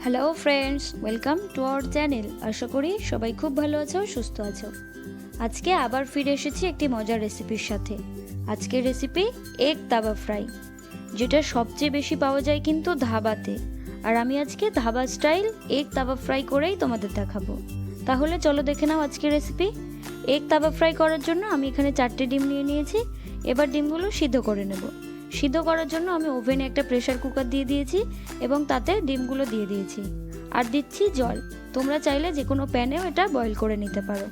Hello friends, welcome to our channel. আশা করি সবাই খুব ভালো আছো, সুস্থ আছো। আজকে আবার ফিরে এসেছি একটি মজার রেসিপির সাথে। আজকের রেসিপি এগ তাওয়া ফ্রাই, যেটা সবচেয়ে বেশি পাওয়া যায় কিন্তু ধাবাতে। আর আমি আজকে ধাবা স্টাইল এগ তাওয়া ফ্রাই করেই তোমাদের দেখাবো। তাহলে চলো দেখে নাও আজকের রেসিপি। এগ তাওয়া ফ্রাই করার জন্য আমি এখানে 4টে ডিম নিয়ে নিয়েছি। এবার ডিমগুলো সিদ্ধ করে নেব। সিদ্ধ করার জন্য আমি ওভেনে একটা প্রেসার কুকার দিয়ে দিয়েছি এবং তাতে ডিমগুলো দিয়ে দিয়েছি আর দিচ্ছি জল। তোমরা চাইলে যে কোনো প্যানেও এটা বয়েল করে নিতে পারো।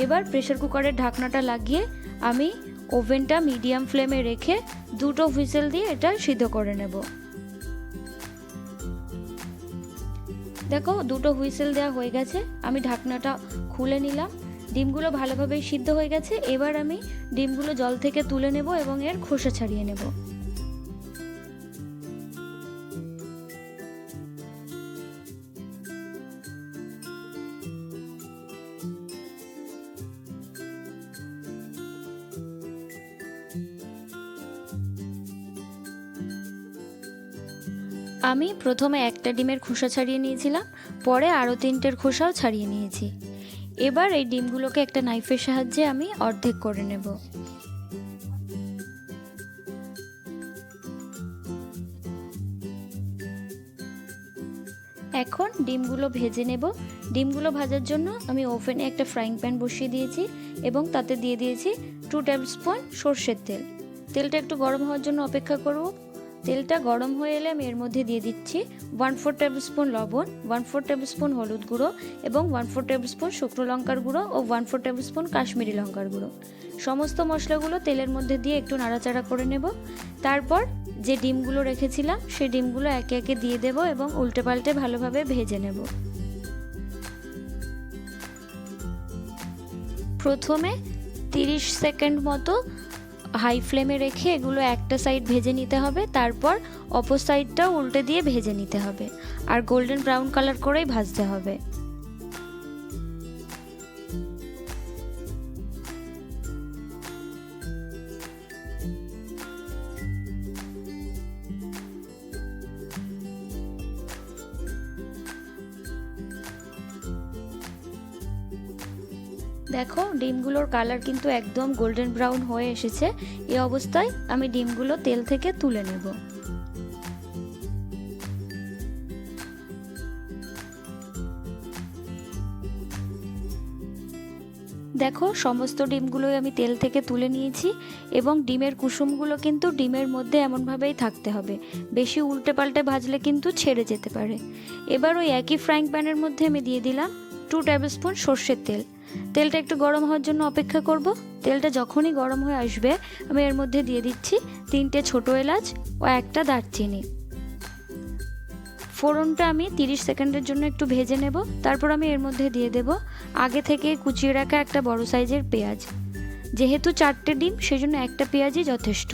এবার প্রেসার কুকারের ঢাকনাটা লাগিয়ে আমি ওভেনটা মিডিয়াম ফ্লেমে রেখে 2টো হুইসেল দিয়ে এটা সিদ্ধ করে নেব। দেখো 2টো হুইসেল দেওয়া হয়ে গেছে, আমি ঢাকনাটা খুলে নিলাম। ডিমগুলো ভালোভাবে সিদ্ধ হয়ে গেছে। এবার আমি ডিমগুলো জল থেকে তুলে নেব এবং এর খোসা ছাড়িয়ে নেব। আমি প্রথমে একটা ডিমের খোসা ছাড়িয়ে নিয়েছিলাম, পরে আরও 3টের খোসাও ছাড়িয়ে নিয়েছি। এবার এই ডিমগুলোকে একটা নাইফের সাহায্যে আমি অর্ধেক করে নেব। এখন ডিমগুলো ভেজে নেব। ডিমগুলো ভাজার জন্য আমি ওভেনে একটা ফ্রাইং প্যান বসিয়ে দিয়েছি এবং তাতে দিয়ে দিয়েছি 2 টেবিল স্পুন সর্ষের তেল। তেলটা একটু গরম হওয়ার জন্য অপেক্ষা করব। তেলটা গরম হয়ে এলে আমি এর মধ্যে দিয়ে দিচ্ছি 1/4 টেবিল স্পুন লবণ, 1/4 টেবিল স্পুন হলুদ গুঁড়ো এবং 1/4 টেবিল স্পুন শুকনো লঙ্কার গুঁড়ো ও 1/4 টেবিল স্পুন কাশ্মীরি লঙ্কার গুঁড়ো। সমস্ত মশলাগুলো তেলের মধ্যে দিয়ে একটু নাড়াচাড়া করে নেব। তারপর যে ডিমগুলো রেখেছিলাম সেই ডিমগুলো একে একে দিয়ে দেব এবং উল্টে পাল্টে ভালোভাবে ভেজে নেব। প্রথমে 30 সেকেন্ড মতো হাই ফ্লেমে রেখে এগুলো একটা সাইড ভেজে নিতে হবে। তারপর অপর সাইডটাও উল্টে দিয়ে ভেজে নিতে হবে আর গোল্ডেন ব্রাউন কালার করেই ভাজতে হবে। দেখো ডিমগুলোর কালার কিন্তু একদম গোল্ডেন ব্রাউন হয়ে এসেছে। এই অবস্থায় আমি ডিমগুলো তেল থেকে তুলে নেব। দেখো সমস্ত ডিমগুলোই আমি তেল থেকে তুলে নিয়েছি এবং ডিমের কুসুমগুলো কিন্তু ডিমের মধ্যে এমনভাবেই থাকতে হবে, বেশি উল্টে পাল্টে ভাজলে কিন্তু ছেড়ে যেতে পারে। এবার ওই একই ফ্রাইং প্যানের মধ্যে আমি দিয়ে দিলাম 2 টেবিল স্পুন সর্ষের তেল। তেলটা একটু গরম হওয়ার জন্য অপেক্ষা করব। তেলটা যখনই গরম হয়ে আসবে আমি এর মধ্যে দিয়ে দিচ্ছি 3টে ছোটো এলাচ ও একটা দারচিনি। ফোড়নটা আমি 30 সেকেন্ডের জন্য একটু ভেজে নেব। তারপর আমি এর মধ্যে দিয়ে দেব আগে থেকে কুচিয়ে রাখা একটা বড় সাইজের পেঁয়াজ। যেহেতু 4টে ডিম সেজন্য একটা পেঁয়াজই যথেষ্ট।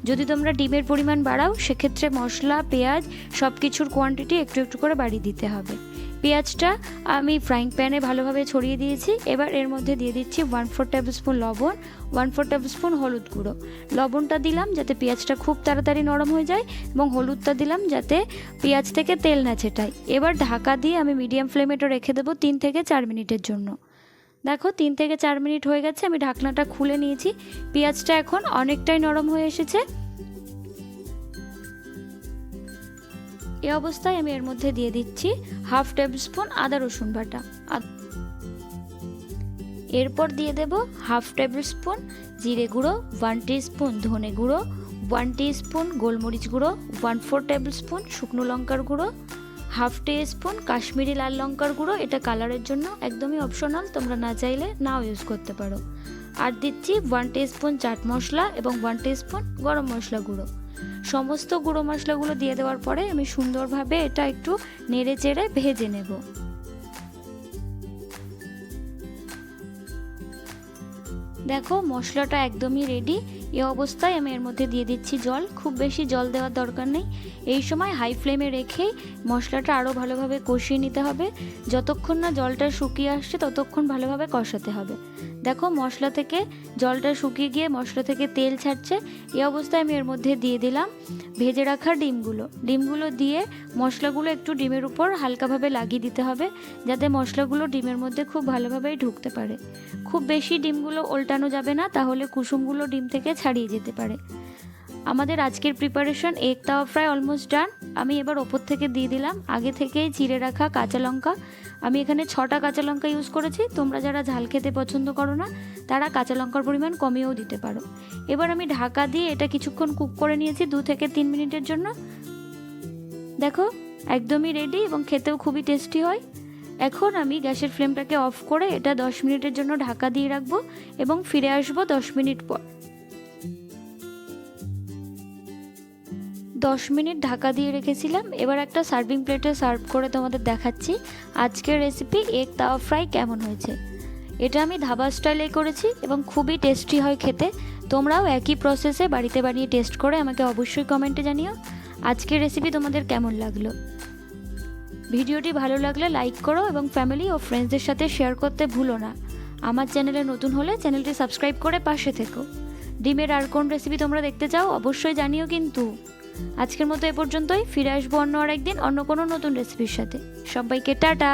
যদি তোমরা ডিমের পরিমাণ বাড়াও সেক্ষেত্রে মশলা, পেঁয়াজ সব কিছুর কোয়ান্টিটি একটু একটু করে বাড়িয়ে দিতে হবে। পেঁয়াজটা আমি ফ্রাইং প্যানে ভালোভাবে ছড়িয়ে দিয়েছি। এবার এর মধ্যে দিয়ে দিচ্ছি 1/4 টেবিল স্পুন লবণ, 1/4 টেবিল স্পুন হলুদ গুঁড়ো। লবণটা দিলাম যাতে পেঁয়াজটা খুব তাড়াতাড়ি নরম হয়ে যায় এবং হলুদটা দিলাম যাতে পেঁয়াজ থেকে তেল না ছেটায়। এবার ঢাকা দিয়ে আমি মিডিয়াম ফ্লেমে এটা রেখে দেবো 3 থেকে 4 মিনিটের জন্য। দেখো 3 থেকে 4 মিনিট হয়ে গেছে, আমি ঢাকনাটা খুলে নিয়েছি। পেঁয়াজটা এখন অনেকটাই নরম হয়ে এসেছে। এই অবস্থায় আমি এর মধ্যে দিয়ে দিচ্ছি 1/2 টেবিল স্পুন আদা রসুন বাটা। এরপর দিয়ে দেব 1/2 টেবিল স্পুন জিরে গুঁড়ো, 1 টিস্পুন ধনে গুঁড়ো, 1 টিস্পুন গোলমরিচ গুঁড়ো, 1/4 টেবিল স্পুন শুকনো লঙ্কার গুঁড়ো, 1/2 টিস্পুন কাশ্মীরি লাল লঙ্কার গুঁড়ো। এটা কালারের জন্য একদমই অপশনাল, তোমরা না চাইলে নাও ইউজ করতে পারো। আর দিচ্ছি 1 টিস্পুন চাট মশলা এবং 1 টিস্পুন গরম মশলা গুঁড়ো। সমস্ত গুঁড়ো মশলাগুলো দিয়ে দেওয়ার পরে আমি সুন্দরভাবে এটা একটু নেড়ে চেড়ে ভেজে নেব। দেখো মশলাটা একদমই রেডি। এই অবস্থায় আমি এর মধ্যে দিয়ে দিচ্ছি জল। খুব বেশি জল দেওয়ার দরকার নেই। এই সময় হাই ফ্লেমে রেখেই মশলাটা আরও ভালোভাবে কষিয়ে নিতে হবে। যতক্ষণ না জলটা শুকিয়ে আসছে ততক্ষণ ভালোভাবে কষাতে হবে। দেখো মশলা থেকে জলটা শুকিয়ে গিয়ে মশলা থেকে তেল ছাড়ছে। এই অবস্থায় আমি এর মধ্যে দিয়ে দিলাম ভেজে রাখা ডিমগুলো দিয়ে মশলাগুলো একটু ডিমের উপর হালকাভাবে লাগিয়ে দিতে হবে, যাতে মশলাগুলো ডিমের মধ্যে খুব ভালোভাবেই ঢুকতে পারে। খুব বেশি ডিমগুলো উল্টানো যাবে না, তাহলে কুসুমগুলো ডিম থেকে ছাড়িয়ে যেতে পারে। আমাদের আজকের প্রিপারেশন এগ তাওয়া ফ্রাই অলমোস্ট ডান। আমি এবার ওপর থেকে দিয়ে দিলাম আগে থেকেই চিড়ে রাখা কাঁচা লঙ্কা। আমি এখানে 6টা কাঁচা লঙ্কা ইউজ করেছি। তোমরা যারা ঝাল খেতে পছন্দ করো না তারা কাঁচা লঙ্কার পরিমাণ কমিয়েও দিতে পারো। এবার আমি ঢাকা দিয়ে এটা কিছুক্ষণ কুক করে নিয়েছি 2 থেকে 3 মিনিটের জন্য। দেখো একদমই রেডি এবং খেতেও খুবই টেস্টি হয়। এখন আমি গ্যাসের ফ্লেমটাকে অফ করে এটা 10 মিনিটের জন্য ঢাকা দিয়ে রাখবো এবং ফিরে আসবো 10 মিনিট পর। 10 মিনিট ঢাকা দিয়ে রেখেছিলাম। এবার একটা সার্ভিং প্লেটে সার্ভ করে তোমাদের দেখাচ্ছি আজকের রেসিপি এগ তাওয়া ফ্রাই কেমন হয়েছে। এটা আমি ধাবা স্টাইলে করেছি এবং খুবই টেস্টি হয় খেতে। তোমরাও একই প্রসেসে বাড়িতে বানিয়ে টেস্ট করে আমাকে অবশ্যই কমেন্টে জানিও আজকের রেসিপি তোমাদের কেমন লাগলো। ভিডিওটি ভালো লাগলে লাইক করো এবং ফ্যামিলি ও ফ্রেন্ডসদের সাথে শেয়ার করতে ভুলো না। আমার চ্যানেলে নতুন হলে চ্যানেলটি সাবস্ক্রাইব করে পাশে থেকো। ডিমের আর কোন রেসিপি তোমরা দেখতে চাও অবশ্যই জানিও কিন্তু। আজকের মতো এ পর্যন্তই। ফিরে আসবো অন্য আরেকদিন অন্য কোনো নতুন রেসিপির সাথে। সবাইকে টাটা।